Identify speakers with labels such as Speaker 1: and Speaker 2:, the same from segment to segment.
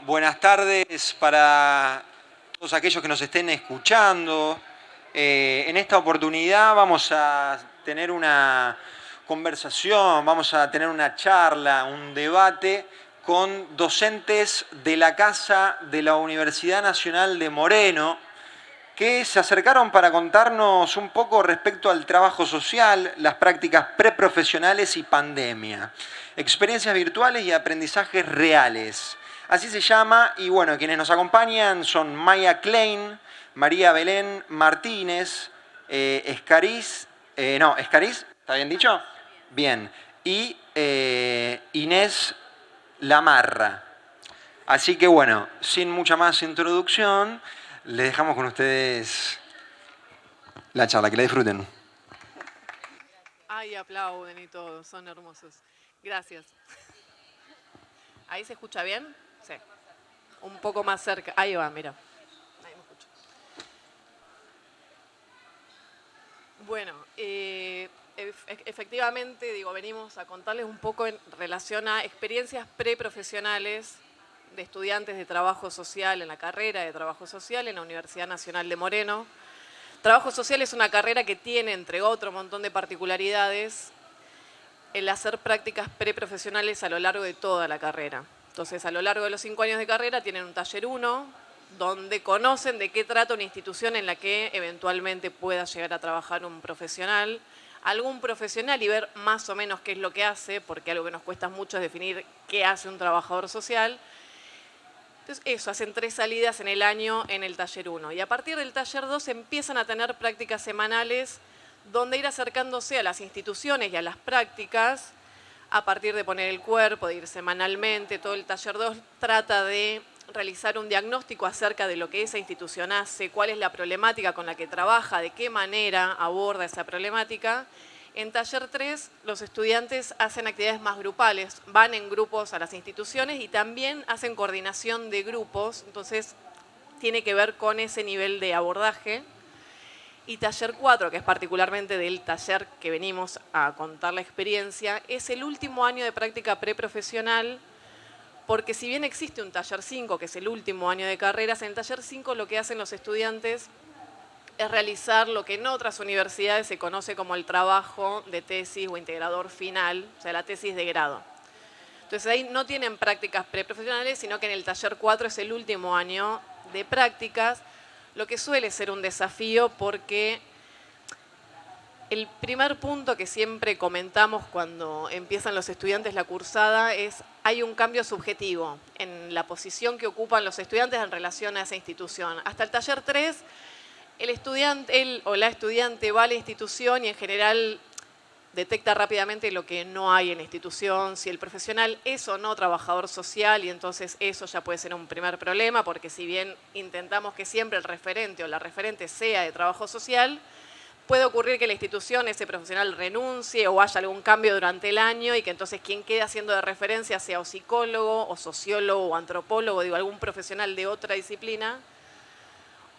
Speaker 1: buenas tardes para todos aquellos que nos estén escuchando. En esta oportunidad vamos a tener una conversación, vamos a tener una charla, un debate con docentes de la Casa de la Universidad Nacional de Moreno, que se acercaron para contarnos un poco respecto al trabajo social, las prácticas preprofesionales y pandemia, experiencias virtuales y aprendizajes reales. Así se llama, y bueno, quienes nos acompañan son Maya Klein, María Belén Martínez, Escariz, ¿está bien dicho? Bien, y Inés Lamarra. Así que bueno, sin mucha más introducción, les dejamos con ustedes la charla, que la disfruten.
Speaker 2: Ay, aplauden y todo, son hermosos. Gracias. ¿Ahí se escucha bien? Sí. Un poco más cerca. Ahí va, mira. Ahí me escucho. Bueno, efectivamente, digo, venimos a contarles un poco en relación a experiencias preprofesionales de estudiantes de trabajo social en la carrera de trabajo social en la Universidad Nacional de Moreno. Trabajo social es una carrera que tiene, entre otro montón de particularidades, el hacer prácticas preprofesionales a lo largo de toda la carrera. Entonces, a lo largo de los 5 años de carrera tienen un taller 1, donde conocen de qué trata una institución en la que eventualmente pueda llegar a trabajar un profesional, algún profesional y ver más o menos qué es lo que hace, porque algo que nos cuesta mucho es definir qué hace un trabajador social. Entonces, eso, hacen 3 salidas en el año en el taller 1. Y a partir del taller 2 empiezan a tener prácticas semanales donde ir acercándose a las instituciones y a las prácticas a partir de poner el cuerpo, de ir semanalmente. Todo el taller 2 trata de realizar un diagnóstico acerca de lo que esa institución hace, cuál es la problemática con la que trabaja, de qué manera aborda esa problemática. En taller 3, los estudiantes hacen actividades más grupales, van en grupos a las instituciones y también hacen coordinación de grupos, entonces tiene que ver con ese nivel de abordaje. Y taller 4, que es particularmente del taller que venimos a contar la experiencia, es el último año de práctica preprofesional, porque si bien existe un taller 5, que es el último año de carreras, en el taller 5 lo que hacen los estudiantes es realizar lo que en otras universidades se conoce como el trabajo de tesis o integrador final, o sea, la tesis de grado. Entonces ahí no tienen prácticas preprofesionales, sino que en el taller 4 es el último año de prácticas, lo que suele ser un desafío porque el primer punto que siempre comentamos cuando empiezan los estudiantes la cursada es hay un cambio subjetivo en la posición que ocupan los estudiantes en relación a esa institución. Hasta el taller 3, él o la estudiante va a la institución y en general detecta rápidamente lo que no hay en la institución, si el profesional es o no trabajador social, y entonces eso ya puede ser un primer problema, porque si bien intentamos que siempre el referente o la referente sea de trabajo social, puede ocurrir que la institución, ese profesional renuncie o haya algún cambio durante el año y que entonces quien quede haciendo de referencia sea o psicólogo o sociólogo o antropólogo, digo, algún profesional de otra disciplina.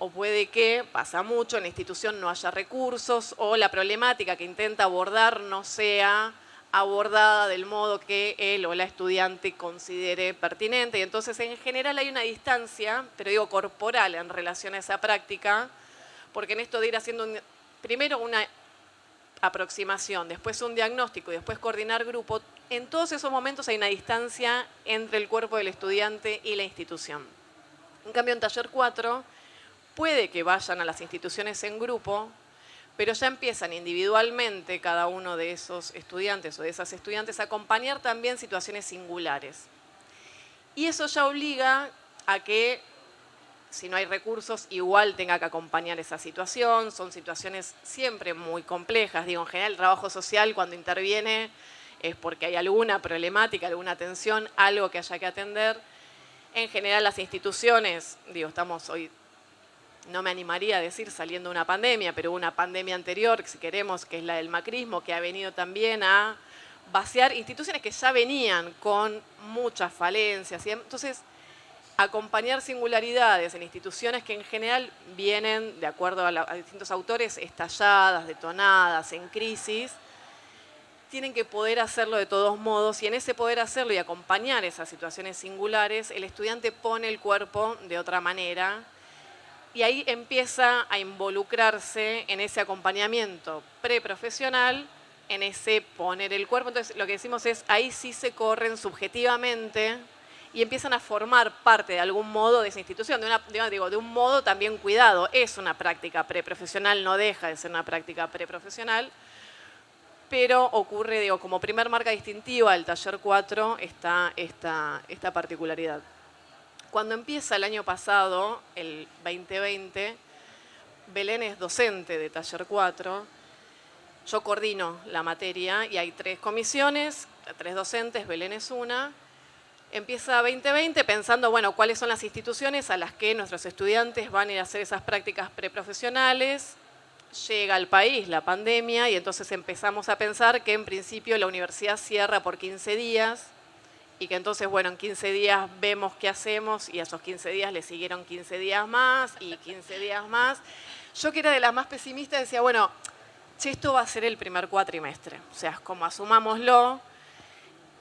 Speaker 2: O puede que, pasa mucho, en la institución no haya recursos o la problemática que intenta abordar no sea abordada del modo que él o la estudiante considere pertinente. Y entonces, en general, hay una distancia, pero digo corporal, en relación a esa práctica, porque en esto de ir haciendo primero una aproximación, después un diagnóstico y después coordinar grupo, en todos esos momentos hay una distancia entre el cuerpo del estudiante y la institución. En cambio, en taller 4, puede que vayan a las instituciones en grupo, pero ya empiezan individualmente cada uno de esos estudiantes o de esas estudiantes a acompañar también situaciones singulares. Y eso ya obliga a que, si no hay recursos, igual tenga que acompañar esa situación. Son situaciones siempre muy complejas. Digo, en general el trabajo social cuando interviene es porque hay alguna problemática, alguna tensión, algo que haya que atender. En general las instituciones, digo, estamos hoy, no me animaría a decir saliendo de una pandemia, pero una pandemia anterior, si queremos, que es la del macrismo, que ha venido también a vaciar instituciones que ya venían con muchas falencias. Entonces, acompañar singularidades en instituciones que en general vienen, de acuerdo a distintos autores, estalladas, detonadas, en crisis, tienen que poder hacerlo de todos modos, y en ese poder hacerlo y acompañar esas situaciones singulares, el estudiante pone el cuerpo de otra manera, y ahí empieza a involucrarse en ese acompañamiento preprofesional, en ese poner el cuerpo. Entonces, lo que decimos es, ahí sí se corren subjetivamente y empiezan a formar parte de algún modo de esa institución, de un modo también cuidado. Es una práctica preprofesional, no deja de ser una práctica preprofesional, pero ocurre, como primer marca distintiva del taller 4 está esta particularidad. Cuando empieza el año pasado, el 2020, Belén es docente de taller 4, yo coordino la materia y hay 3 comisiones, 3 docentes, Belén es una. Empieza 2020 pensando, bueno, cuáles son las instituciones a las que nuestros estudiantes van a ir a hacer esas prácticas preprofesionales. Llega al país la pandemia y entonces empezamos a pensar que en principio la universidad cierra por 15 días y que entonces, bueno, en 15 días vemos qué hacemos y a esos 15 días le siguieron 15 días más y 15 días más. Yo, que era de las más pesimistas, decía, bueno, esto va a ser el primer cuatrimestre. O sea, como asumámoslo,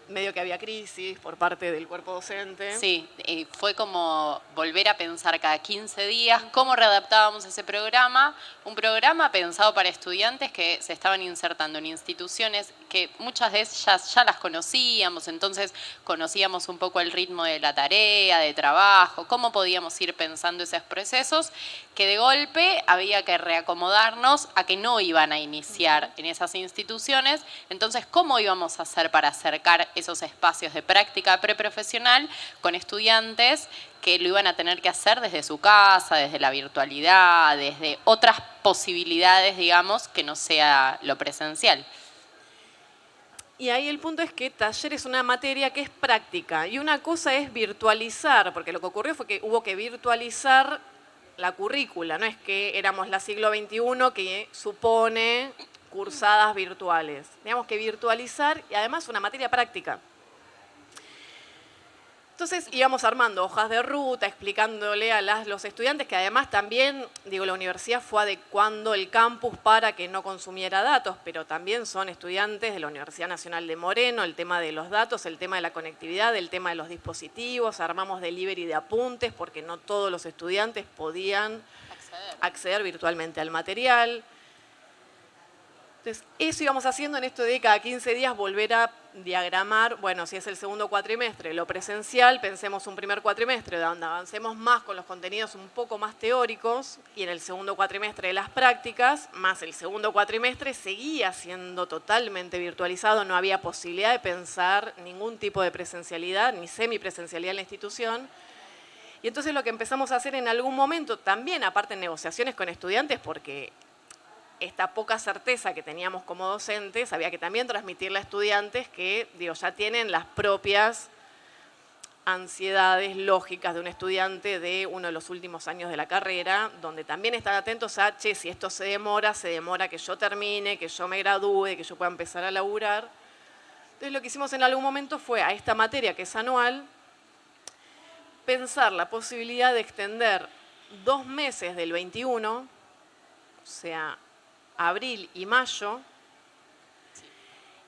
Speaker 2: medio que había crisis por parte del cuerpo docente.
Speaker 3: Sí, fue como volver a pensar cada 15 días cómo readaptábamos ese programa, un programa pensado para estudiantes que se estaban insertando en instituciones que muchas de ellas ya las conocíamos, entonces conocíamos un poco el ritmo de la tarea, de trabajo, cómo podíamos ir pensando esos procesos, que de golpe había que reacomodarnos a que no iban a iniciar en esas instituciones, entonces cómo íbamos a hacer para acercar esos espacios de práctica preprofesional con estudiantes que lo iban a tener que hacer desde su casa, desde la virtualidad, desde otras posibilidades, digamos, que no sea lo presencial.
Speaker 2: Y ahí el punto es que taller es una materia que es práctica y una cosa es virtualizar, porque lo que ocurrió fue que hubo que virtualizar la currícula, no es que éramos la siglo XXI que supone cursadas virtuales. Teníamos que virtualizar y además una materia práctica. Entonces íbamos armando hojas de ruta, explicándole a los estudiantes que además también, la universidad fue adecuando el campus para que no consumiera datos, pero también son estudiantes de la Universidad Nacional de Moreno, el tema de los datos, el tema de la conectividad, el tema de los dispositivos, armamos delivery de apuntes porque no todos los estudiantes podían acceder virtualmente al material. Entonces, eso íbamos haciendo en esto de cada 15 días volver a diagramar, bueno, si es el segundo cuatrimestre, lo presencial, pensemos un primer cuatrimestre donde avancemos más con los contenidos un poco más teóricos y en el segundo cuatrimestre de las prácticas, más el segundo cuatrimestre seguía siendo totalmente virtualizado, no había posibilidad de pensar ningún tipo de presencialidad ni semipresencialidad en la institución. Y entonces lo que empezamos a hacer en algún momento, también aparte en negociaciones con estudiantes, porque esta poca certeza que teníamos como docentes, había que también transmitirle a estudiantes que ya tienen las propias ansiedades lógicas de un estudiante de uno de los últimos años de la carrera, donde también están atentos a, si esto se demora que yo termine, que yo me gradúe, que yo pueda empezar a laburar. Entonces lo que hicimos en algún momento fue a esta materia que es anual, pensar la posibilidad de extender 2 meses del 21, o sea, abril y mayo,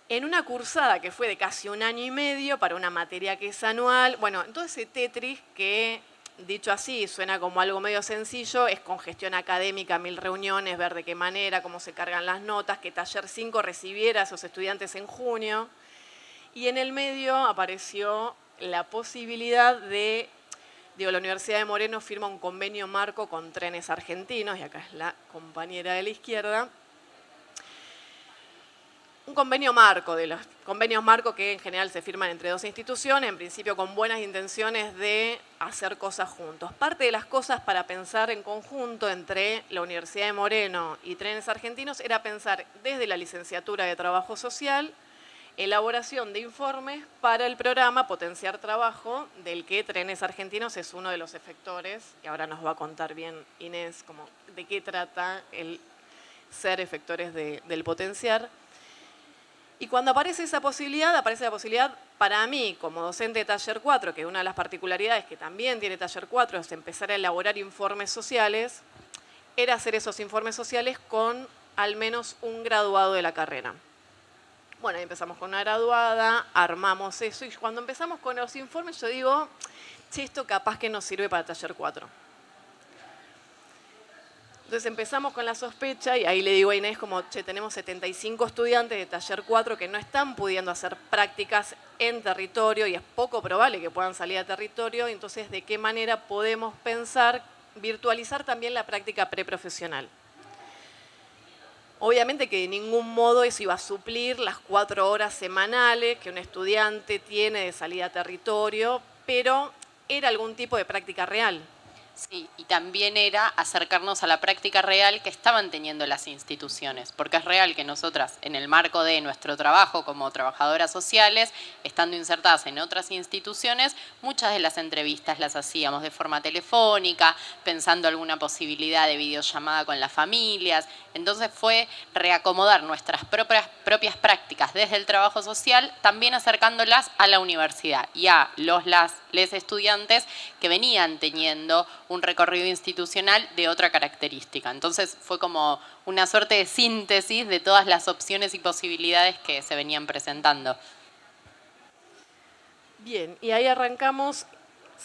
Speaker 2: en una cursada que fue de casi 1 año y medio para una materia que es anual. Bueno, todo ese Tetris que, dicho así, suena como algo medio sencillo, es con gestión académica, 1000 reuniones, ver de qué manera, cómo se cargan las notas, que taller 5 recibiera a esos estudiantes en junio. Y en el medio apareció la posibilidad de, la Universidad de Moreno firma un convenio marco con Trenes Argentinos, y acá es la compañera de la izquierda, un convenio marco, de los convenios marco que en general se firman entre 2 instituciones, en principio con buenas intenciones de hacer cosas juntos. Parte de las cosas para pensar en conjunto entre la Universidad de Moreno y Trenes Argentinos era pensar desde la licenciatura de Trabajo Social, elaboración de informes para el programa Potenciar Trabajo, del que Trenes Argentinos es uno de los efectores, y ahora nos va a contar bien Inés de qué trata el ser efectores del Potenciar. Y cuando aparece esa posibilidad, para mí, como docente de Taller 4, que una de las particularidades que también tiene Taller 4 es empezar a elaborar informes sociales, era hacer esos informes sociales con al menos un graduado de la carrera. Bueno, ahí empezamos con una graduada, armamos eso y cuando empezamos con los informes yo digo, che, esto capaz que nos sirve para taller 4. Entonces empezamos con la sospecha y ahí le digo a Inés como, che, tenemos 75 estudiantes de taller 4 que no están pudiendo hacer prácticas en territorio y es poco probable que puedan salir a territorio, entonces ¿de qué manera podemos pensar virtualizar también la práctica preprofesional? Obviamente que de ningún modo eso iba a suplir las 4 horas semanales que un estudiante tiene de salida a territorio, pero era algún tipo de práctica real.
Speaker 3: Sí, y también era acercarnos a la práctica real que estaban teniendo las instituciones, porque es real que nosotras, en el marco de nuestro trabajo como trabajadoras sociales, estando insertadas en otras instituciones, muchas de las entrevistas las hacíamos de forma telefónica, pensando alguna posibilidad de videollamada con las familias. Entonces fue reacomodar nuestras propias prácticas desde el trabajo social, también acercándolas a la universidad y a les estudiantes que venían teniendo un recorrido institucional de otra característica. Entonces fue como una suerte de síntesis de todas las opciones y posibilidades que se venían presentando.
Speaker 2: Bien, y ahí arrancamos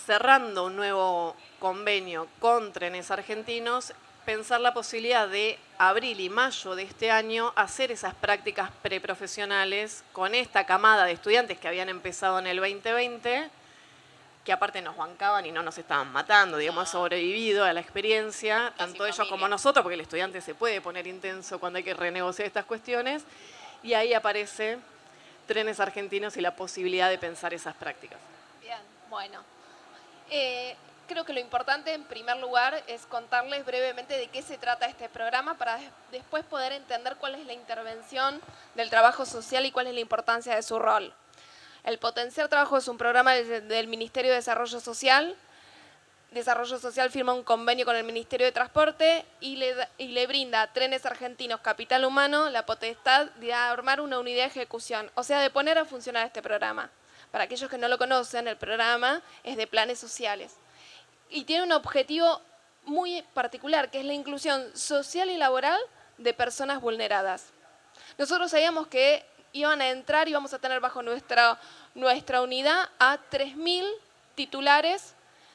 Speaker 2: cerrando un nuevo convenio con Trenes Argentinos, pensar la posibilidad de abril y mayo de este año hacer esas prácticas preprofesionales con esta camada de estudiantes que habían empezado en el 2020, que aparte nos bancaban y no nos estaban matando, digamos, sobrevivido a la experiencia, tanto ellos como nosotros, porque el estudiante se puede poner intenso cuando hay que renegociar estas cuestiones, y ahí aparece Trenes Argentinos y la posibilidad de pensar esas prácticas.
Speaker 4: Bien, bueno. Creo que lo importante, en primer lugar, es contarles brevemente de qué se trata este programa para después poder entender cuál es la intervención del trabajo social y cuál es la importancia de su rol. El Potenciar Trabajo es un programa del Ministerio de Desarrollo Social. Desarrollo Social firma un convenio con el Ministerio de Transporte y le brinda a Trenes Argentinos Capital Humano la potestad de armar una unidad de ejecución, o sea, de poner a funcionar este programa. Para aquellos que no lo conocen, el programa es de planes sociales y tiene un objetivo muy particular, que es la inclusión social y laboral de personas vulneradas. Nosotros sabíamos que iban a entrar y vamos a tener bajo nuestra unidad a 3.000 titulares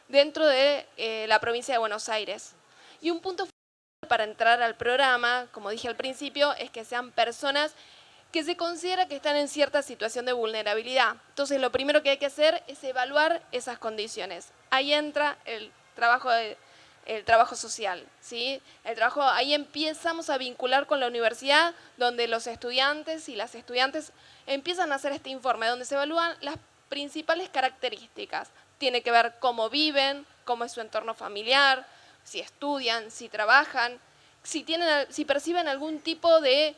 Speaker 4: dentro de la provincia de Buenos Aires. Y un punto fundamental para entrar al programa, como dije al principio, es que sean personas que se considera que están en cierta situación de vulnerabilidad. Entonces, lo primero que hay que hacer es evaluar esas condiciones. Ahí entra el trabajo social, ¿sí? Ahí empezamos a vincular con la universidad, donde los estudiantes y las estudiantes empiezan a hacer este informe, donde se evalúan las principales características. Tiene que ver cómo viven, cómo es su entorno familiar, si estudian, si trabajan, si perciben algún tipo de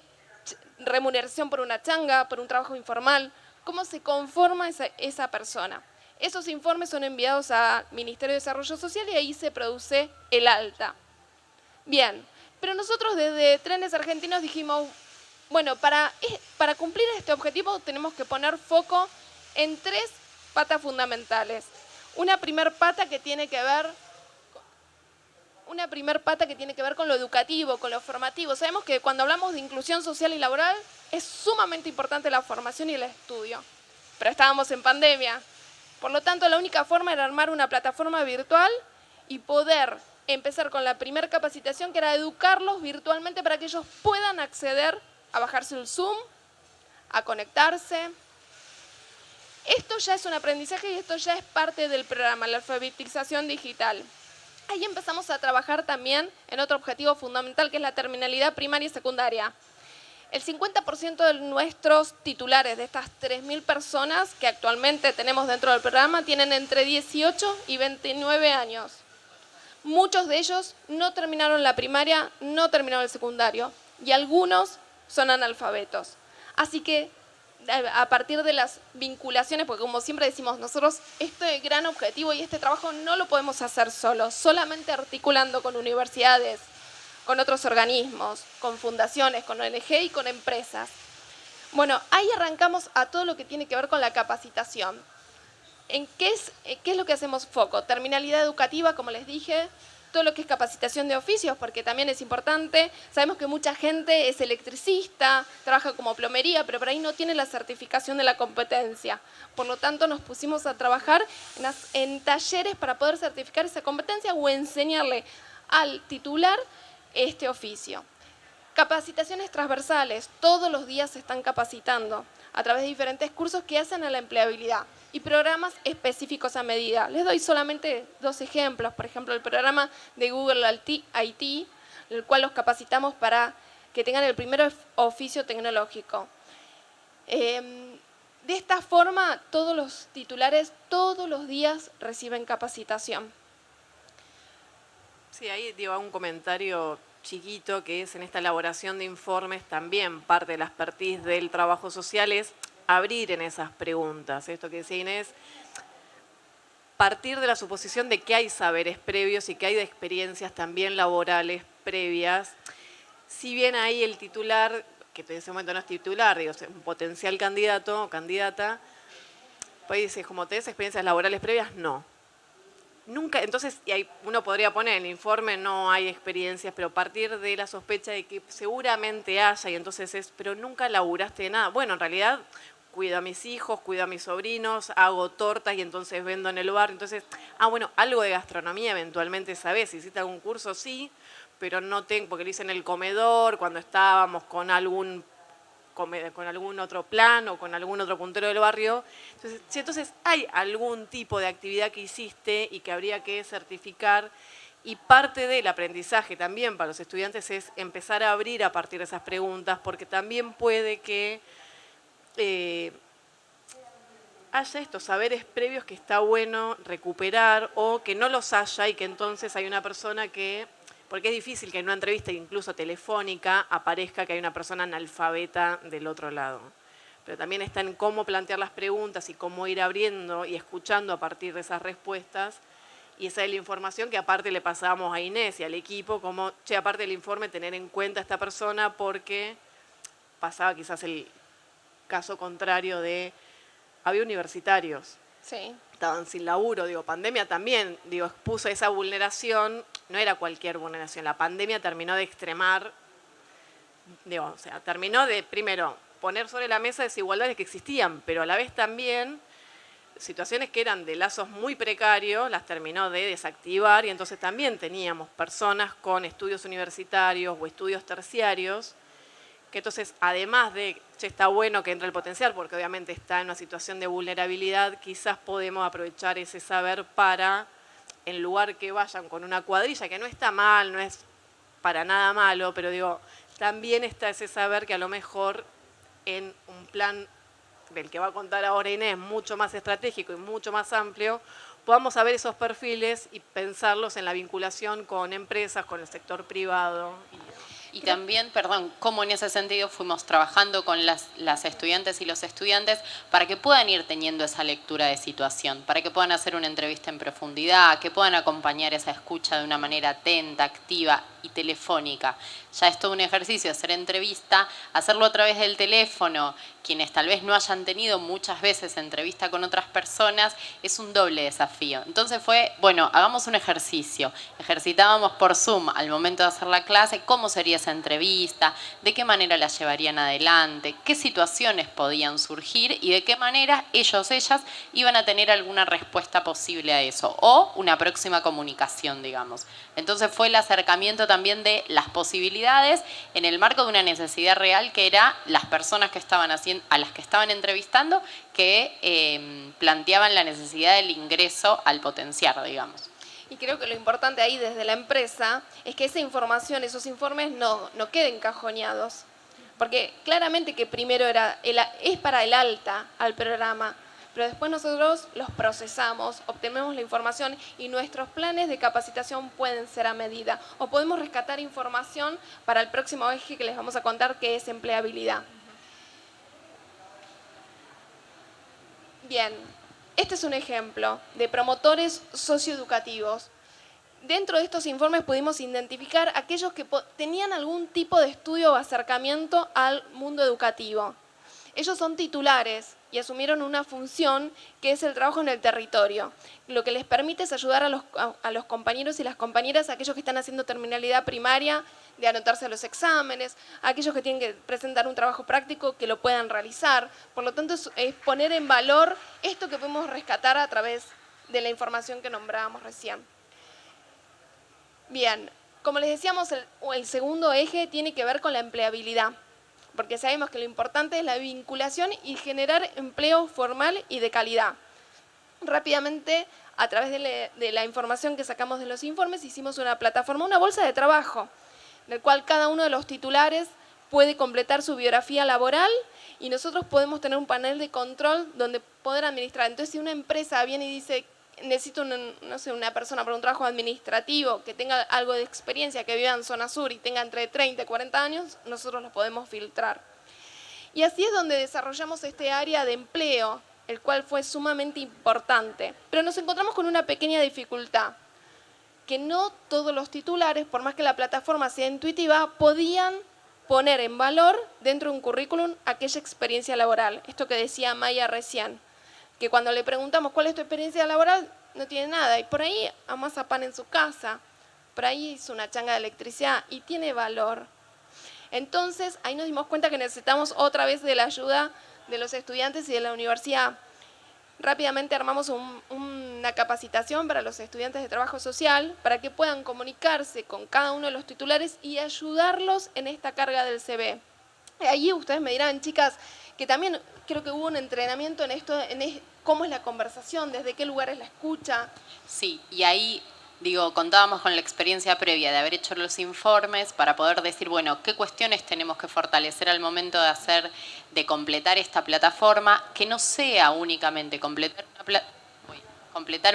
Speaker 4: remuneración por una changa, por un trabajo informal, cómo se conforma esa persona. Esos informes son enviados al Ministerio de Desarrollo Social y ahí se produce el alta. Bien, pero nosotros desde Trenes Argentinos dijimos, bueno, para cumplir este objetivo tenemos que poner foco en 3 patas fundamentales. Una primer pata que tiene que ver con lo educativo, con lo formativo. Sabemos que cuando hablamos de inclusión social y laboral es sumamente importante la formación y el estudio, pero estábamos en pandemia. Por lo tanto, la única forma era armar una plataforma virtual y poder empezar con la primera capacitación, que era educarlos virtualmente para que ellos puedan acceder a bajarse el Zoom, a conectarse. Esto ya es un aprendizaje y esto ya es parte del programa, la alfabetización digital. Ahí empezamos a trabajar también en otro objetivo fundamental, que es la terminalidad primaria y secundaria. El 50% de nuestros titulares, de estas 3.000 personas que actualmente tenemos dentro del programa, tienen entre 18 y 29 años. Muchos de ellos no terminaron la primaria, no terminaron el secundario y algunos son analfabetos. Así que a partir de las vinculaciones, porque como siempre decimos nosotros, este gran objetivo y este trabajo no lo podemos hacer solos, solamente articulando con universidades, con otros organismos, con fundaciones, con ONG y con empresas. Bueno, ahí arrancamos a todo lo que tiene que ver con la capacitación. ¿En qué es lo que hacemos foco? Terminalidad educativa, como les dije, todo lo que es capacitación de oficios, porque también es importante. Sabemos que mucha gente es electricista, trabaja como plomería, pero por ahí no tiene la certificación de la competencia. Por lo tanto, nos pusimos a trabajar en talleres para poder certificar esa competencia o enseñarle al titular este oficio. Capacitaciones transversales, todos los días se están capacitando a través de diferentes cursos que hacen a la empleabilidad y programas específicos a medida. Les doy solamente 2 ejemplos. Por ejemplo, el programa de Google IT, el cual los capacitamos para que tengan el primer oficio tecnológico. De esta forma, todos los titulares todos los días reciben capacitación.
Speaker 2: Sí, ahí digo un comentario chiquito que es en esta elaboración de informes también parte de la expertise del trabajo social es abrir en esas preguntas. Esto que decía Inés, partir de la suposición de que hay saberes previos y que hay de experiencias también laborales previas. Si bien ahí el titular, que en ese momento no es titular, digo, un potencial candidato o candidata, pues dice, como tenés experiencias laborales previas, no. Nunca, entonces, y ahí uno podría poner en el informe no hay experiencias, pero partir de la sospecha de que seguramente haya, y entonces es, pero nunca laburaste de nada. Bueno, en realidad cuido a mis hijos, cuido a mis sobrinos, hago tortas y entonces vendo en el bar. Entonces, bueno, algo de gastronomía eventualmente sabés. Hiciste algún curso, sí, pero no tengo, porque lo hice en el comedor, cuando estábamos con algún otro plan o con algún otro puntero del barrio. Entonces, si entonces hay algún tipo de actividad que hiciste y que habría que certificar, y parte del aprendizaje también para los estudiantes es empezar a abrir a partir de esas preguntas, porque también puede que haya estos saberes previos que está bueno recuperar o que no los haya y que entonces hay una persona que... Porque es difícil que en una entrevista, incluso telefónica, aparezca que hay una persona analfabeta del otro lado. Pero también está en cómo plantear las preguntas y cómo ir abriendo y escuchando a partir de esas respuestas. Y esa es la información que aparte le pasamos a Inés y al equipo, como, aparte del informe, tener en cuenta a esta persona porque pasaba quizás el caso contrario de, había universitarios.
Speaker 4: Sí.
Speaker 2: Estaban sin laburo, digo, pandemia también, digo, expuso esa vulneración, no era cualquier vulneración, la pandemia terminó de extremar, digo, o sea, terminó de, primero, poner sobre la mesa desigualdades que existían, pero a la vez también situaciones que eran de lazos muy precarios, las terminó de desactivar y entonces también teníamos personas con estudios universitarios o estudios terciarios, que entonces, además de, está bueno que entre el potencial, porque obviamente está en una situación de vulnerabilidad, quizás podemos aprovechar ese saber para, en lugar que vayan con una cuadrilla, que no está mal, no es para nada malo, pero digo, también está ese saber que a lo mejor en un plan del que va a contar ahora Inés, mucho más estratégico y mucho más amplio, podamos saber esos perfiles y pensarlos en la vinculación con empresas, con el sector privado.
Speaker 3: Y también, perdón, cómo en ese sentido fuimos trabajando con las estudiantes y los estudiantes para que puedan ir teniendo esa lectura de situación, para que puedan hacer una entrevista en profundidad, que puedan acompañar esa escucha de una manera atenta, activa y telefónica. Ya es todo un ejercicio hacer entrevista, hacerlo a través del teléfono. Quienes tal vez no hayan tenido muchas veces entrevista con otras personas, es un doble desafío. Entonces fue, bueno, hagamos un ejercicio. Ejercitábamos por Zoom al momento de hacer la clase, cómo sería esa entrevista, de qué manera la llevarían adelante, qué situaciones podían surgir y de qué manera ellos, ellas, iban a tener alguna respuesta posible a eso o una próxima comunicación, digamos. Entonces fue el acercamiento también de las posibilidades en el marco de una necesidad real que era las personas que estaban haciendo, a las que estaban entrevistando, que planteaban la necesidad del ingreso al potenciar, digamos.
Speaker 4: Y creo que lo importante ahí desde la empresa es que esa información, esos informes no queden cajoneados. Porque claramente que primero es para el alta al programa, pero después nosotros los procesamos, obtenemos la información y nuestros planes de capacitación pueden ser a medida. O podemos rescatar información para el próximo eje que les vamos a contar, que es empleabilidad. Bien, este es un ejemplo de promotores socioeducativos. Dentro de estos informes pudimos identificar aquellos que tenían algún tipo de estudio o acercamiento al mundo educativo. Ellos son titulares y asumieron una función que es el trabajo en el territorio. Lo que les permite es ayudar a los compañeros y las compañeras, aquellos que están haciendo terminalidad primaria, de anotarse a los exámenes, aquellos que tienen que presentar un trabajo práctico que lo puedan realizar. Por lo tanto, es poner en valor esto que podemos rescatar a través de la información que nombrábamos recién. Bien, como les decíamos, el segundo eje tiene que ver con la empleabilidad, porque sabemos que lo importante es la vinculación y generar empleo formal y de calidad. Rápidamente, a través de la información que sacamos de los informes, hicimos una plataforma, una bolsa de trabajo, en el cual cada uno de los titulares puede completar su biografía laboral y nosotros podemos tener un panel de control donde poder administrar. Entonces, si una empresa viene y dice, necesito una persona para un trabajo administrativo que tenga algo de experiencia, que viva en zona sur y tenga entre 30 y 40 años, nosotros los podemos filtrar. Y así es donde desarrollamos este área de empleo, el cual fue sumamente importante. Pero nos encontramos con una pequeña dificultad, que no todos los titulares, por más que la plataforma sea intuitiva, podían poner en valor dentro de un currículum aquella experiencia laboral. Esto que decía Maya recién, que cuando le preguntamos cuál es tu experiencia laboral, no tiene nada. Y por ahí amasa pan en su casa, por ahí hizo una changa de electricidad y tiene valor. Entonces, ahí nos dimos cuenta que necesitamos otra vez de la ayuda de los estudiantes y de la universidad. Rápidamente armamos una capacitación para los estudiantes de trabajo social para que puedan comunicarse con cada uno de los titulares y ayudarlos en esta carga del CV. Allí ustedes me dirán, chicas, que también creo que hubo un entrenamiento en esto, cómo es la conversación, desde qué lugar es la escucha.
Speaker 3: Sí, y ahí, contábamos con la experiencia previa de haber hecho los informes para poder decir, bueno, qué cuestiones tenemos que fortalecer al momento de completar esta plataforma, que no sea únicamente completar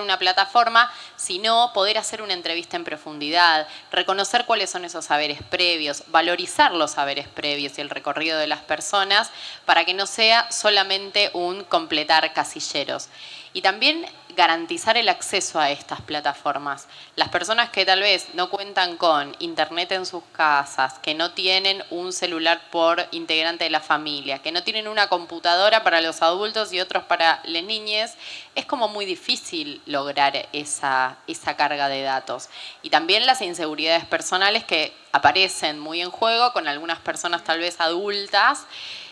Speaker 3: una plataforma, sino poder hacer una entrevista en profundidad, reconocer cuáles son esos saberes previos, valorizar los saberes previos y el recorrido de las personas para que no sea solamente un completar casilleros. Y también garantizar el acceso a estas plataformas. Las personas que tal vez no cuentan con internet en sus casas, que no tienen un celular por integrante de la familia, que no tienen una computadora para los adultos y otros para las niñas, es como muy difícil lograr esa carga de datos. Y también las inseguridades personales que aparecen muy en juego con algunas personas tal vez adultas,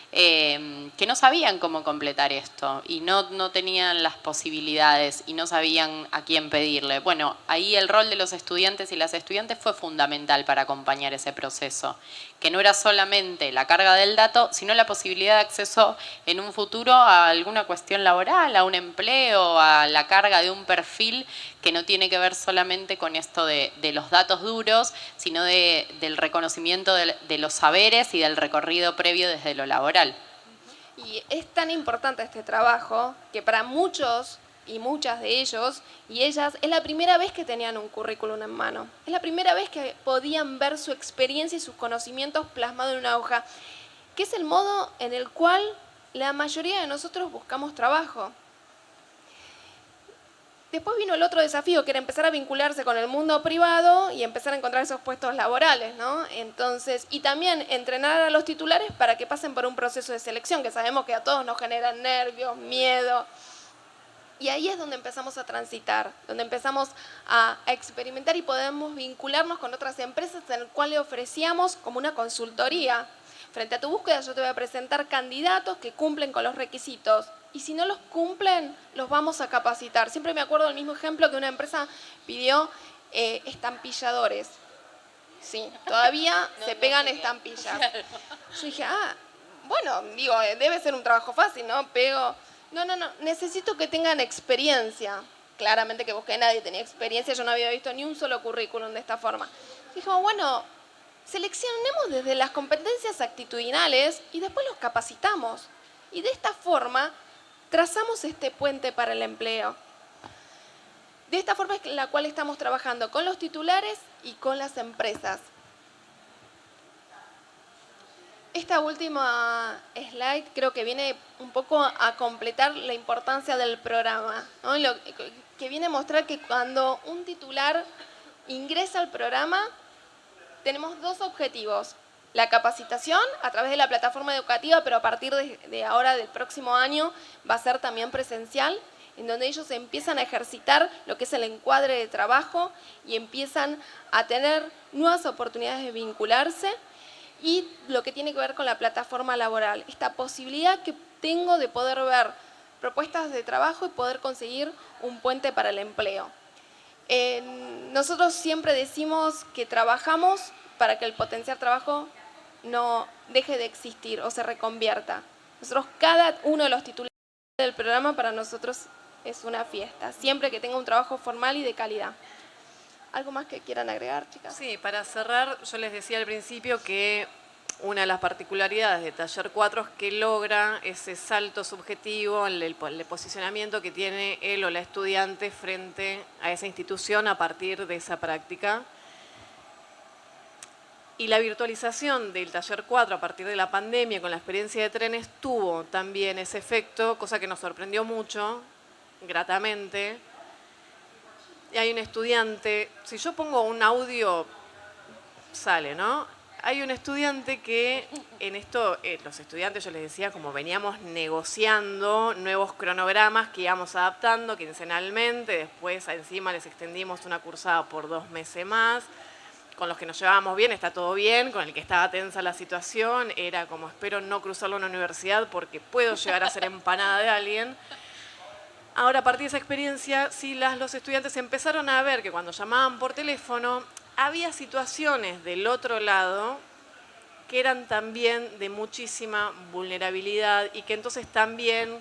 Speaker 3: que no sabían cómo completar esto y no tenían las posibilidades y no sabían a quién pedirle. Bueno, ahí el rol de los estudiantes y las estudiantes fue fundamental para acompañar ese proceso, que no era solamente la carga del dato, sino la posibilidad de acceso en un futuro a alguna cuestión laboral, a un empleo, a la carga de un perfil que no tiene que ver solamente con esto de los datos duros, sino del reconocimiento de los saberes y del recorrido previo desde lo laboral.
Speaker 4: Y es tan importante este trabajo que para muchos y muchas de ellos y ellas es la primera vez que tenían un currículum en mano. Es la primera vez que podían ver su experiencia y sus conocimientos plasmados en una hoja, que es el modo en el cual la mayoría de nosotros buscamos trabajo. Después vino el otro desafío, que era empezar a vincularse con el mundo privado y empezar a encontrar esos puestos laborales, ¿no? Entonces, y también entrenar a los titulares para que pasen por un proceso de selección, que sabemos que a todos nos generan nervios, miedo. Y ahí es donde empezamos a transitar, donde empezamos a experimentar y podemos vincularnos con otras empresas en las cuales le ofrecíamos como una consultoría. Frente a tu búsqueda yo te voy a presentar candidatos que cumplen con los requisitos. Y si no los cumplen, los vamos a capacitar. Siempre me acuerdo del mismo ejemplo que una empresa pidió estampilladores. Sí, todavía se pegan estampillas. Yo dije, bueno, debe ser un trabajo fácil, ¿no? Pego. No, necesito que tengan experiencia. Claramente que busqué, nadie tenía experiencia, yo no había visto ni un solo currículum de esta forma. Dijimos, bueno, seleccionemos desde las competencias actitudinales y después los capacitamos. Y de esta forma trazamos este puente para el empleo. De esta forma es la cual estamos trabajando con los titulares y con las empresas. Esta última slide creo que viene un poco a completar la importancia del programa, ¿no? Que viene a mostrar que cuando un titular ingresa al programa, tenemos dos objetivos. La capacitación a través de la plataforma educativa, pero a partir de ahora, del próximo año, va a ser también presencial, en donde ellos empiezan a ejercitar lo que es el encuadre de trabajo y empiezan a tener nuevas oportunidades de vincularse, y lo que tiene que ver con la plataforma laboral, esta posibilidad que tengo de poder ver propuestas de trabajo y poder conseguir un puente para el empleo. Nosotros siempre decimos que trabajamos para que el potenciar trabajo no deje de existir o se reconvierta. Nosotros, cada uno de los titulares del programa para nosotros es una fiesta, siempre que tenga un trabajo formal y de calidad. ¿Algo más que quieran agregar, chicas?
Speaker 2: Sí, para cerrar, yo les decía al principio que una de las particularidades de Taller 4 es que logra ese salto subjetivo, el posicionamiento que tiene él o la estudiante frente a esa institución a partir de esa práctica. Y la virtualización del Taller 4 a partir de la pandemia con la experiencia de trenes tuvo también ese efecto, cosa que nos sorprendió mucho, gratamente. Y hay un estudiante, si yo pongo un audio, sale, ¿no? Hay un estudiante que en esto, los estudiantes, yo les decía, como veníamos negociando nuevos cronogramas que íbamos adaptando quincenalmente, después encima les extendimos una cursada por 2 meses más, con los que nos llevábamos bien, está todo bien, con el que estaba tensa la situación, era como espero no cruzarlo en la universidad porque puedo llegar a ser empanada de alguien. Ahora, a partir de esa experiencia, sí, los estudiantes empezaron a ver que cuando llamaban por teléfono, había situaciones del otro lado que eran también de muchísima vulnerabilidad y que entonces también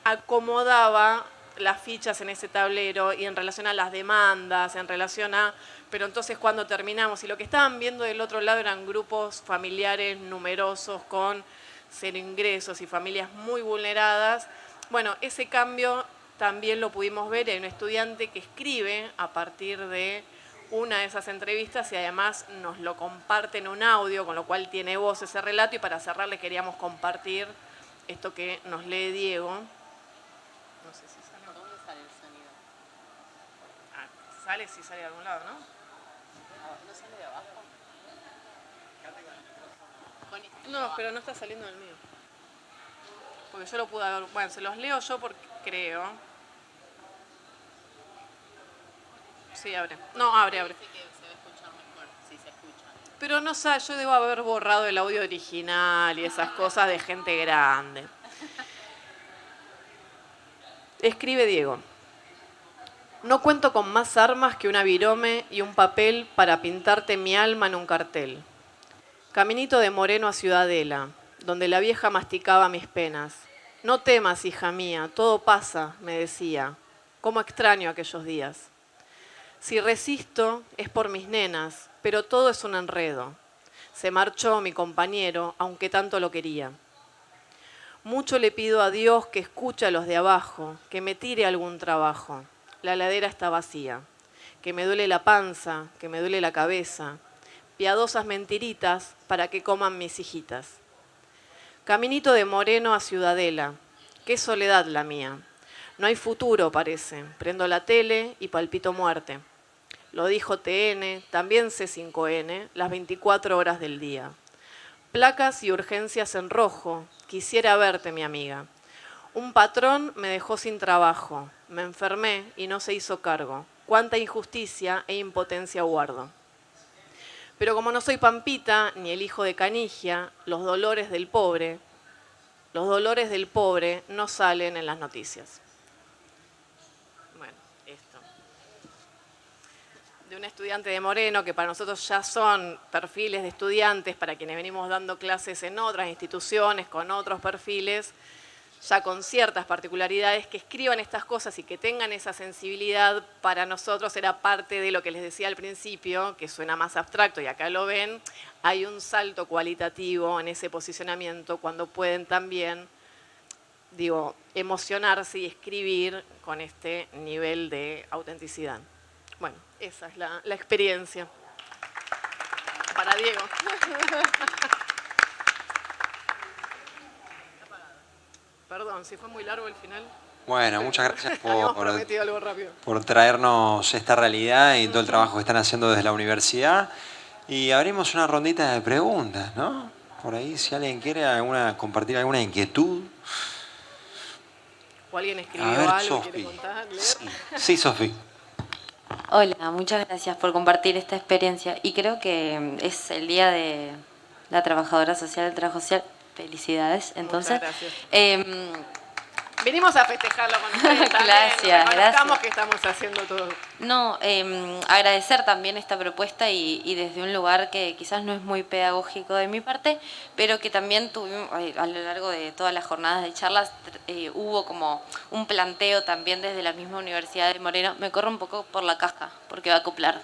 Speaker 2: acomodaba las fichas en ese tablero y en relación a las demandas, en relación a... Pero entonces cuando terminamos, y lo que estaban viendo del otro lado eran grupos familiares numerosos con 0 ingresos y familias muy vulneradas, bueno, ese cambio también lo pudimos ver. Hay un estudiante que escribe a partir de una de esas entrevistas y además nos lo comparte en un audio, con lo cual tiene voz ese relato, y para cerrar le queríamos compartir esto que nos lee Diego. No sé si sale.
Speaker 3: ¿Dónde sale el sonido?
Speaker 2: Sale, si sale de algún lado, ¿no?
Speaker 3: ¿No sale de abajo?
Speaker 2: No, pero no está saliendo del mío. Porque yo lo pude haber... Bueno, se los leo yo porque creo... Sí, abre. No, abre.
Speaker 3: Dice que se va a escuchar mejor, si se escucha.
Speaker 2: Pero no sé, yo debo haber borrado el audio original y esas cosas de gente grande. Escribe Diego. No cuento con más armas que una virome y un papel para pintarte mi alma en un cartel. Caminito de Moreno a Ciudadela, donde la vieja masticaba mis penas. No temas, hija mía, todo pasa, me decía. Cómo extraño aquellos días. Si resisto es por mis nenas, pero todo es un enredo. Se marchó mi compañero, aunque tanto lo quería. Mucho le pido a Dios que escuche a los de abajo, que me tire algún trabajo. La heladera está vacía, que me duele la panza, que me duele la cabeza. Piadosas mentiritas para que coman mis hijitas. Caminito de Moreno a Ciudadela, qué soledad la mía. No hay futuro, parece. Prendo la tele y palpito muerte. Lo dijo TN, también C5N, las 24 horas del día. Placas y urgencias en rojo. Quisiera verte, mi amiga. Un patrón me dejó sin trabajo. Me enfermé y no se hizo cargo. Cuánta injusticia e impotencia guardo. Pero como no soy Pampita, ni el hijo de Canigia, los dolores del pobre no salen en las noticias. Bueno, esto. De un estudiante de Moreno, que para nosotros ya son perfiles de estudiantes, para quienes venimos dando clases en otras instituciones, con otros perfiles, ya con ciertas particularidades, que escriban estas cosas y que tengan esa sensibilidad, para nosotros era parte de lo que les decía al principio, que suena más abstracto y acá lo ven, hay un salto cualitativo en ese posicionamiento cuando pueden también, digo, emocionarse y escribir con este nivel de autenticidad. Bueno, esa es la experiencia. Para Diego. Perdón, si fue muy largo el final.
Speaker 1: Bueno, muchas gracias
Speaker 2: Habíamos prometido algo rápido.
Speaker 1: por traernos esta realidad y todo el trabajo que están haciendo desde la universidad. Y abrimos una rondita de preguntas, ¿no? Por ahí, si alguien quiere compartir alguna inquietud.
Speaker 2: ¿O alguien
Speaker 1: A
Speaker 2: escribió
Speaker 1: ver,
Speaker 2: algo y quiere
Speaker 1: Sofi.
Speaker 2: contar, leer?
Speaker 1: Sí, Sofi.
Speaker 5: Hola, muchas gracias por compartir esta experiencia. Y creo que es el Día de la Trabajadora Social, del Trabajo Social. Felicidades. Entonces,
Speaker 2: Muchas gracias. Venimos a festejarlo con ustedes también.
Speaker 5: Gracias,
Speaker 2: Reconozcamos
Speaker 5: gracias.
Speaker 2: que estamos haciendo todo.
Speaker 5: no, agradecer también esta propuesta y desde un lugar que quizás no es muy pedagógico de mi parte, pero que también tuvimos a lo largo de todas las jornadas de charlas, hubo como un planteo también desde la misma Universidad de Moreno. Me corro un poco por la casca, porque va a acoplar.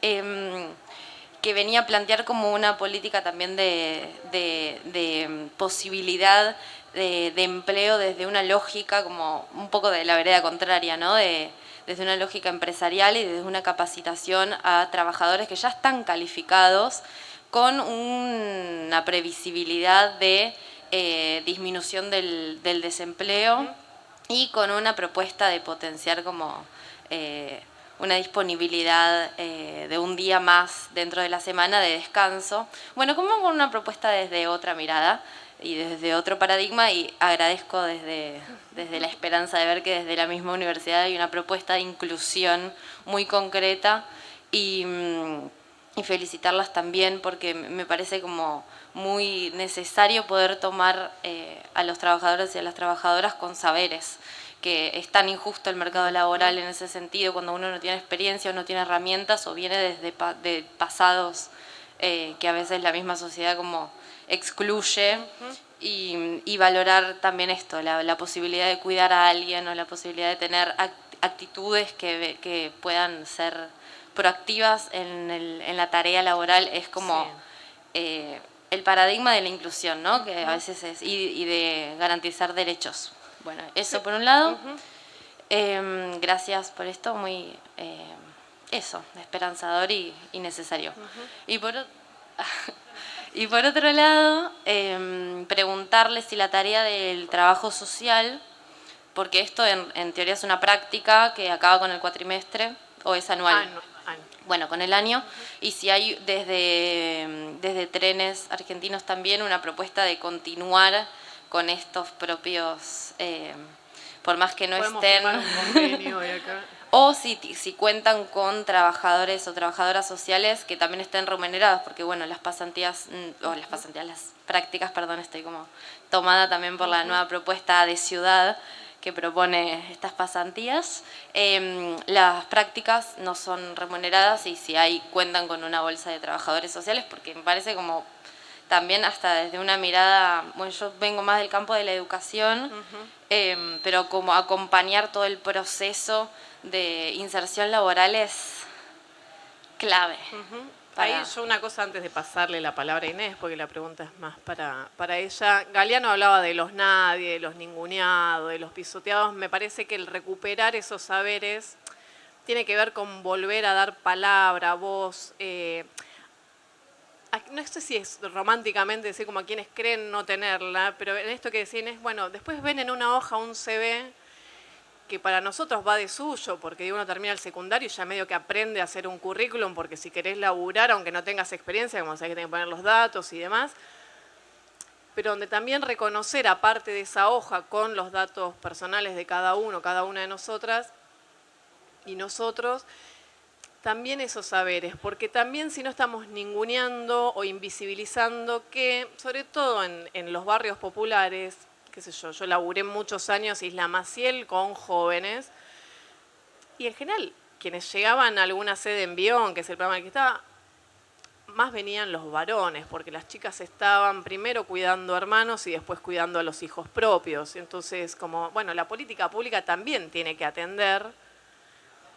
Speaker 5: Que venía a plantear como una política también de posibilidad de empleo desde una lógica como un poco de la vereda contraria, ¿no? Desde una lógica empresarial y desde una capacitación a trabajadores que ya están calificados con una previsibilidad de disminución del desempleo y con una propuesta de potenciar como una disponibilidad de un día más dentro de la semana de descanso. Bueno, como con una propuesta desde otra mirada y desde otro paradigma, y agradezco desde la esperanza de ver que desde la misma universidad hay una propuesta de inclusión muy concreta y felicitarlas también porque me parece como muy necesario poder tomar a los trabajadores y a las trabajadoras con saberes, que es tan injusto el mercado laboral en ese sentido cuando uno no tiene experiencia o no tiene herramientas o viene desde de pasados que a veces la misma sociedad como excluye, y valorar también esto, la posibilidad de cuidar a alguien o la posibilidad de tener actitudes que puedan ser proactivas en la tarea laboral es como el paradigma de la inclusión, ¿no? Que a veces es, y de garantizar derechos. Bueno, eso por un lado. Gracias por esto, muy esperanzador y necesario. Y por otro lado, preguntarles si la tarea del trabajo social, porque esto en teoría es una práctica que acaba con el cuatrimestre o es anual. Bueno, con el año, y si hay desde Trenes Argentinos también una propuesta de continuar con estos propios, por más que no estén,
Speaker 2: un convenio de acá.
Speaker 5: o si cuentan con trabajadores o trabajadoras sociales que también estén remunerados, porque bueno, las prácticas, perdón, estoy como tomada también por la nueva propuesta de ciudad que propone estas pasantías. Las prácticas no son remuneradas y si cuentan con una bolsa de trabajadores sociales, porque me parece como también hasta desde una mirada, bueno, yo vengo más del campo de la educación, pero como acompañar todo el proceso de inserción laboral es clave.
Speaker 2: Ahí yo una cosa antes de pasarle la palabra a Inés, porque la pregunta es más para ella. Galeano hablaba de los nadie, de los ninguneados, de los pisoteados. Me parece que el recuperar esos saberes tiene que ver con volver a dar palabra, voz. No sé si es románticamente decir como a quienes creen no tenerla, pero en esto que decía Inés, bueno, después ven en una hoja un CV que para nosotros va de suyo, porque uno termina el secundario y ya medio que aprende a hacer un currículum, porque si querés laburar, aunque no tengas experiencia, como sabés que tenés que poner los datos y demás, pero donde también reconocer, aparte de esa hoja con los datos personales de cada una de nosotras y nosotros, también esos saberes, porque también si no estamos ninguneando o invisibilizando que, sobre todo en los barrios populares, qué sé yo laburé muchos años Isla Maciel con jóvenes, y en general quienes llegaban a alguna sede en Bion, que es el programa en el que estaba, más venían los varones, porque las chicas estaban primero cuidando hermanos y después cuidando a los hijos propios. Entonces, como, bueno, la política pública también tiene que atender,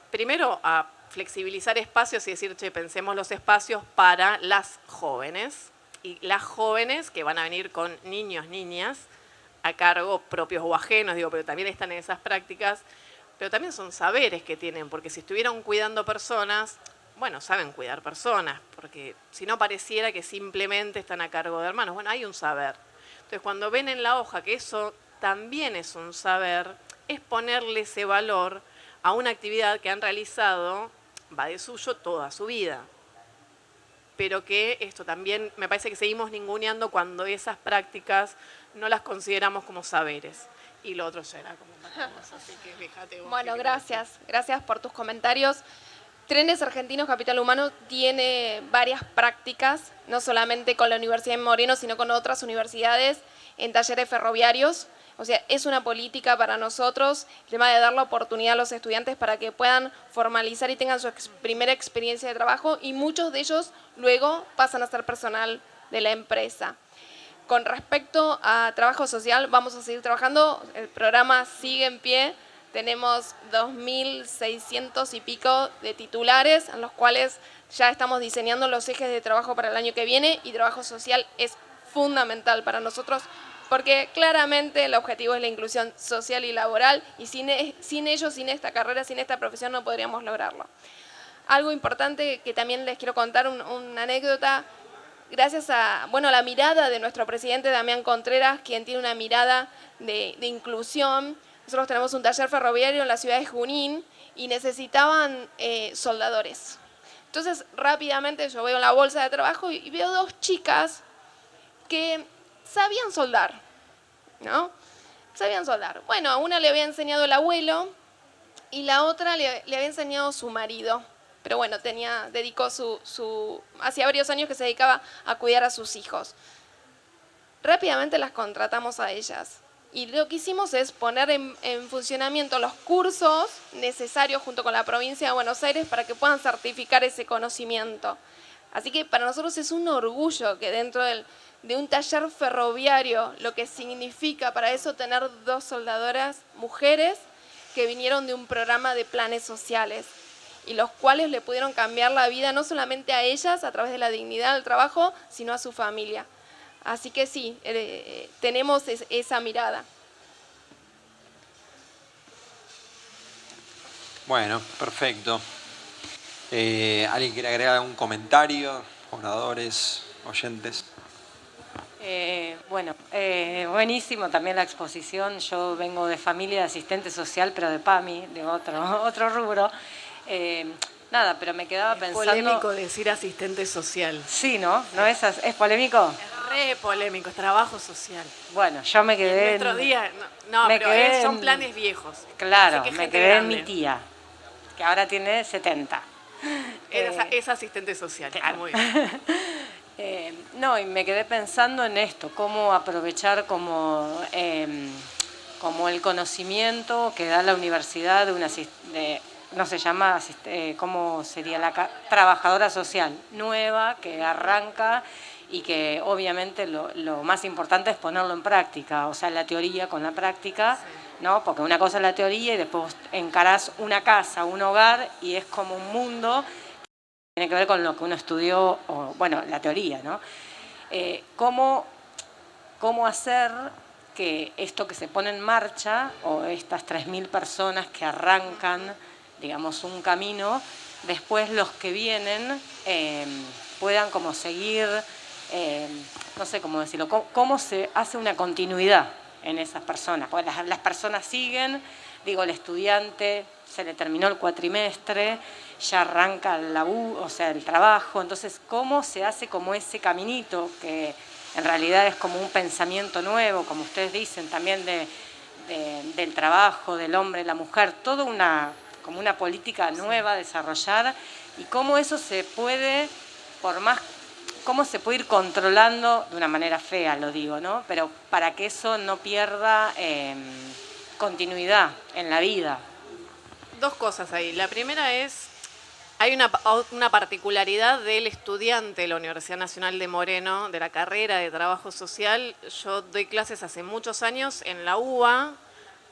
Speaker 2: primero a flexibilizar espacios y decir, che, pensemos los espacios para las jóvenes, y las jóvenes que van a venir con niños, niñas, a cargo propios o ajenos, digo, pero también están en esas prácticas, pero también son saberes que tienen, porque si estuvieran cuidando personas, bueno, saben cuidar personas, porque si no pareciera que simplemente están a cargo de hermanos, bueno, hay un saber. Entonces, cuando ven en la hoja que eso también es un saber, es ponerle ese valor a una actividad que han realizado, va de suyo toda su vida. pero que esto también me parece que seguimos ninguneando cuando esas prácticas no las consideramos como saberes. Y lo otro ya era como más, así que fíjate vos.
Speaker 4: Bueno, gracias. Gracias por tus comentarios. Trenes Argentinos Capital Humano tiene varias prácticas, no solamente con la Universidad de Moreno, sino con otras universidades en talleres ferroviarios. O sea, es una política para nosotros el tema de dar la oportunidad a los estudiantes para que puedan formalizar y tengan su primera experiencia de trabajo, y muchos de ellos luego pasan a ser personal de la empresa. Con respecto a trabajo social, vamos a seguir trabajando, el programa sigue en pie, tenemos 2.600 y pico de titulares, en los cuales ya estamos diseñando los ejes de trabajo para el año que viene, y trabajo social es fundamental para nosotros, porque claramente el objetivo es la inclusión social y laboral, y sin ellos, sin esta carrera, sin esta profesión no podríamos lograrlo. Algo importante que también les quiero contar, una anécdota, gracias a la mirada de nuestro presidente Damián Contreras, quien tiene una mirada de inclusión. Nosotros tenemos un taller ferroviario en la ciudad de Junín y necesitaban soldadores. Entonces, rápidamente yo veo la bolsa de trabajo y veo dos chicas que sabían soldar, ¿no? Sabían soldar. Bueno, a una le había enseñado el abuelo y la otra le había enseñado su marido. Pero bueno, hacía varios años que se dedicaba a cuidar a sus hijos. Rápidamente las contratamos a ellas. Y lo que hicimos es poner en funcionamiento los cursos necesarios junto con la provincia de Buenos Aires para que puedan certificar ese conocimiento. Así que para nosotros es un orgullo que dentro de un taller ferroviario, lo que significa para eso tener dos soldadoras mujeres que vinieron de un programa de planes sociales, y los cuales le pudieron cambiar la vida no solamente a ellas a través de la dignidad del trabajo, sino a su familia. Así que sí, tenemos esa mirada.
Speaker 1: Bueno, perfecto. ¿Alguien quiere agregar algún comentario? Oradores, oyentes.
Speaker 6: Buenísimo también la exposición. Yo vengo de familia de asistente social, pero de PAMI, de otro rubro. Pero me quedaba pensando...
Speaker 2: Es polémico decir asistente social.
Speaker 6: Sí, ¿no? ¿No es polémico?
Speaker 2: Es re polémico, es trabajo social.
Speaker 6: Bueno, yo me quedé...
Speaker 2: El otro día... son planes viejos.
Speaker 6: Claro,
Speaker 2: que
Speaker 6: me quedé en mi tía, que ahora tiene 70.
Speaker 2: Es asistente social, claro. Muy bien.
Speaker 6: Y me quedé pensando en esto, cómo aprovechar como el conocimiento que da la universidad ¿cómo sería? La trabajadora social nueva que arranca y que obviamente lo más importante es ponerlo en práctica, o sea, la teoría con la práctica, sí. ¿No? Porque una cosa es la teoría y después encarás una casa, un hogar, y es como un mundo que tiene que ver con lo que uno estudió, la teoría, ¿no? ¿Cómo hacer que esto que se pone en marcha, o estas 3.000 personas que arrancan, digamos, un camino, después los que vienen puedan como seguir, no sé cómo decirlo, cómo se hace una continuidad en esas personas? Porque las personas siguen, el estudiante se le terminó el cuatrimestre, ya arranca el trabajo, entonces cómo se hace como ese caminito que en realidad es como un pensamiento nuevo, como ustedes dicen, también del trabajo, del hombre, la mujer, toda como una política nueva a desarrollar, y cómo eso se puede, cómo se puede ir controlando de una manera fea, lo digo, ¿no? Pero para que eso no pierda continuidad en la vida.
Speaker 2: Dos cosas ahí. La primera es, hay una particularidad del estudiante de la Universidad Nacional de Moreno, de la carrera de Trabajo Social. Yo doy clases hace muchos años en la UBA,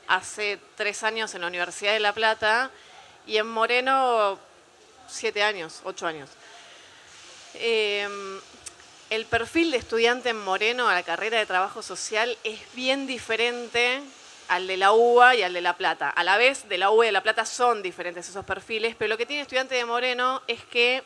Speaker 2: hace 3 años en la Universidad de La Plata, y en Moreno 7 años, 8 años. El perfil de estudiante en Moreno a la carrera de Trabajo Social es bien diferente al de la UBA y al de La Plata. A la vez, de la UBA y de La Plata son diferentes esos perfiles, pero lo que tiene estudiante de Moreno es que,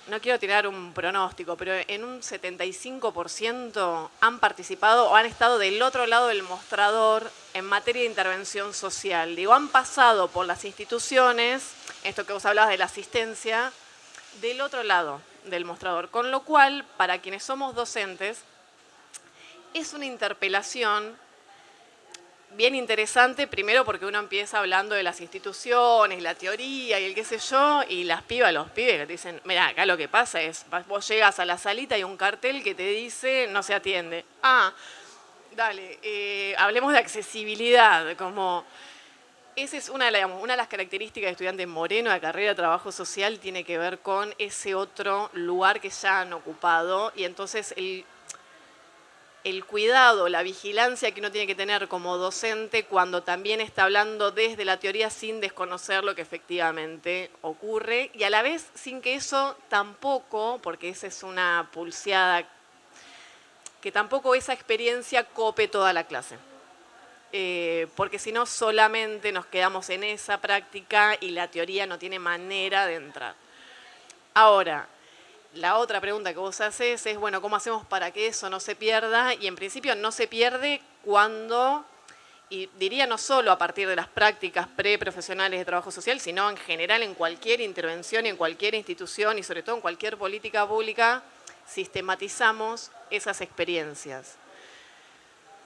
Speaker 2: no quiero tirar un pronóstico, pero en un 75% han participado o han estado del otro lado del mostrador en materia de intervención social. Han pasado por las instituciones, esto que vos hablabas de la asistencia, del otro lado del mostrador. Con lo cual, para quienes somos docentes, es una interpelación bien interesante, primero porque uno empieza hablando de las instituciones, la teoría y el qué sé yo, y las pibas, los pibes que te dicen, mira, acá lo que pasa es, vos llegas a la salita y hay un cartel que te dice, no se atiende. Ah, dale, hablemos de accesibilidad, como... Esa es una de las características de estudiante moreno de carrera de trabajo social, tiene que ver con ese otro lugar que ya han ocupado, y entonces el cuidado, la vigilancia que uno tiene que tener como docente cuando también está hablando desde la teoría sin desconocer lo que efectivamente ocurre, y a la vez sin que eso tampoco, porque esa es una pulseada, que tampoco esa experiencia cope toda la clase. Porque si no solamente nos quedamos en esa práctica y la teoría no tiene manera de entrar. Ahora, la otra pregunta que vos haces es, bueno, ¿cómo hacemos para que eso no se pierda? Y en principio no se pierde cuando, y diría no solo a partir de las prácticas preprofesionales de trabajo social, sino en general en cualquier intervención y en cualquier institución y sobre todo en cualquier política pública, sistematizamos esas experiencias.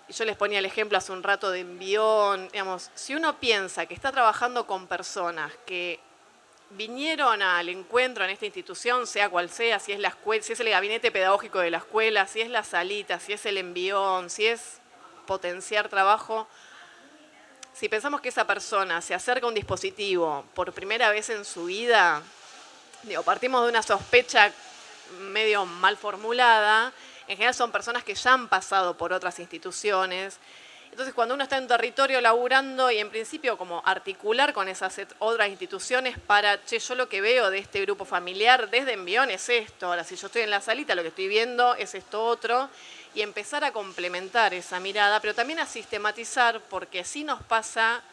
Speaker 2: Yo les ponía el ejemplo hace un rato de envión, digamos, si uno piensa que está trabajando con personas que vinieron al encuentro en esta institución, sea cual sea, si es la escuela, si es el gabinete pedagógico de la escuela, si es la salita, si es el envión, si es potenciar trabajo, si pensamos que esa persona se acerca a un dispositivo por primera vez en su vida, digo, partimos de una sospecha medio mal formulada. En general son personas que ya han pasado por otras instituciones. Entonces, cuando uno está en territorio laburando y en principio como articular con esas otras instituciones para, che, yo lo que veo de este grupo familiar desde envión es esto, ahora si yo estoy en la salita lo que estoy viendo es esto otro, y empezar a complementar esa mirada, pero también a sistematizar, porque así nos pasa,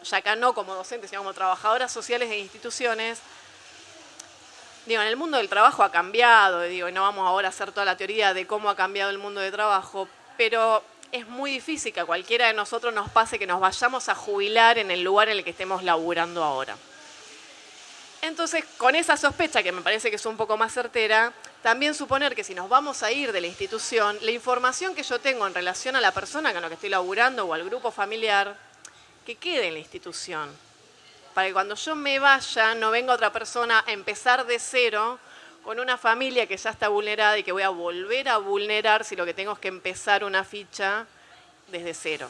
Speaker 2: ya acá no como docentes, sino como trabajadoras sociales de instituciones. Digo, en el mundo del trabajo ha cambiado, digo, y no vamos ahora a hacer toda la teoría de cómo ha cambiado el mundo del trabajo, pero es muy difícil que a cualquiera de nosotros nos pase que nos vayamos a jubilar en el lugar en el que estemos laburando ahora. Entonces, con esa sospecha, que me parece que es un poco más certera, también suponer que si nos vamos a ir de la institución, la información que yo tengo en relación a la persona con la que estoy laburando o al grupo familiar, que quede en la institución. Para que cuando yo me vaya no venga otra persona a empezar de cero con una familia que ya está vulnerada y que voy a volver a vulnerar si lo que tengo es que empezar una ficha desde cero.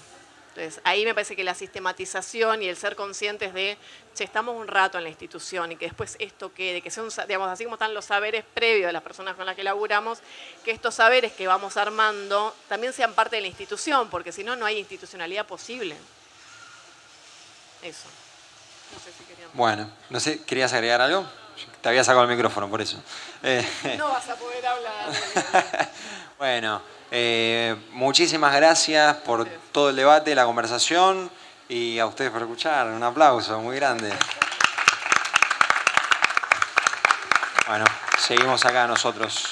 Speaker 2: Entonces, ahí me parece que la sistematización y el ser conscientes de, che, estamos un rato en la institución y que después esto quede, que sea digamos, así como están los saberes previos de las personas con las que laburamos, que estos saberes que vamos armando también sean parte de la institución, porque si no, no hay institucionalidad posible. Eso. No sé si querían...
Speaker 1: Bueno, no sé, ¿querías agregar algo? Te había sacado el micrófono, por eso.
Speaker 2: No vas a poder hablar.
Speaker 1: Bueno, muchísimas gracias por todo el debate, la conversación, y a ustedes por escuchar. Un aplauso muy grande. Bueno, seguimos acá nosotros.